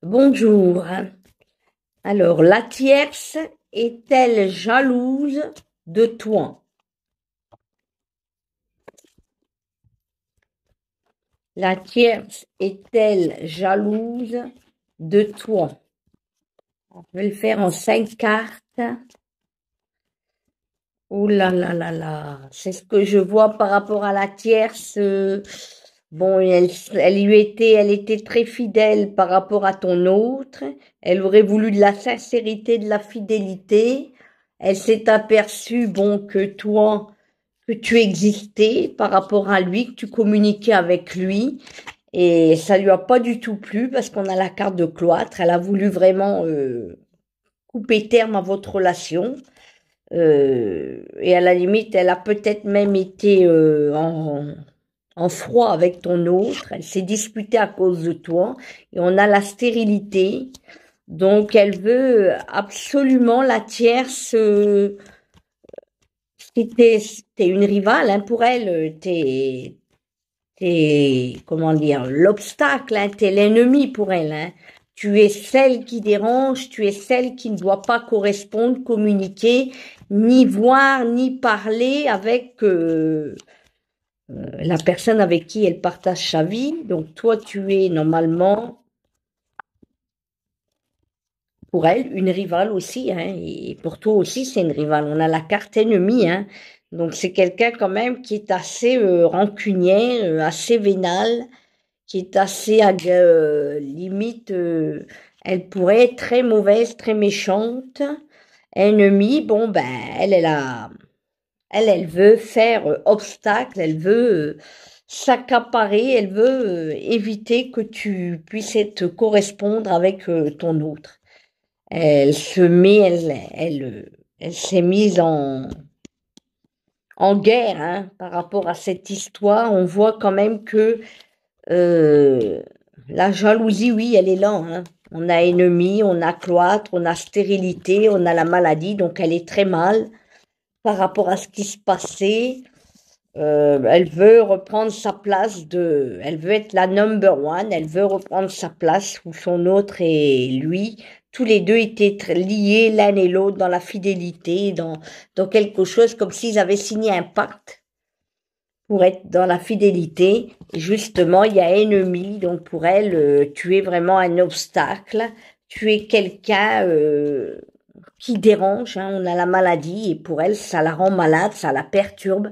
Bonjour. Alors, la tierce est-elle jalouse de toi? La tierce est-elle jalouse de toi? Je vais le faire en 5 cartes. Oh là là là là, c'est ce que je vois par rapport à la tierce. Bon, elle était très fidèle par rapport à ton autre. Elle aurait voulu de la sincérité, de la fidélité. Elle s'est aperçue, bon, que toi, que tu existais par rapport à lui, que tu communiquais avec lui. Et ça lui a pas du tout plu parce qu'on a la carte de cloître. Elle a voulu vraiment couper terme à votre relation. Et à la limite, elle a peut-être même été en froid avec ton autre. Elle s'est disputée à cause de toi. Et on a la stérilité. Donc, elle veut absolument la tierce. Si t'es une rivale, hein, pour elle, comment dire, l'obstacle, hein, t'es l'ennemi pour elle, hein. Tu es celle qui dérange, tu es celle qui ne doit pas correspondre, communiquer, ni voir, ni parler avec la personne avec qui elle partage sa vie. Donc toi, tu es normalement, pour elle, une rivale aussi, hein, et pour toi aussi, c'est une rivale. On a la carte ennemie, hein. Donc c'est quelqu'un quand même qui est assez rancunier, assez vénal, qui est assez limite, elle pourrait être très mauvaise, très méchante, ennemie. Bon ben, elle veut faire obstacle, elle veut s'accaparer, elle veut éviter que tu puisses être correspondre avec ton autre. Elle se met, elle s'est mise en guerre, hein, par rapport à cette histoire. On voit quand même que Euh, la jalousie, oui, elle est là, hein. On a ennemi, on a cloître, on a stérilité, on a la maladie, donc elle est très mal par rapport à ce qui se passait. Elle veut reprendre sa place elle veut être la number one, elle veut reprendre sa place où son autre et lui, tous les deux étaient liés l'un et l'autre dans la fidélité, dans quelque chose comme s'ils avaient signé un pacte pour être dans la fidélité. Et justement, il y a ennemi, donc pour elle, tu es vraiment un obstacle. Tu es quelqu'un qui dérange, hein. On a la maladie et pour elle, ça la rend malade, ça la perturbe.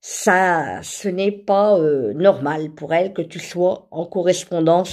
Ça, ce n'est pas normal pour elle que tu sois en correspondance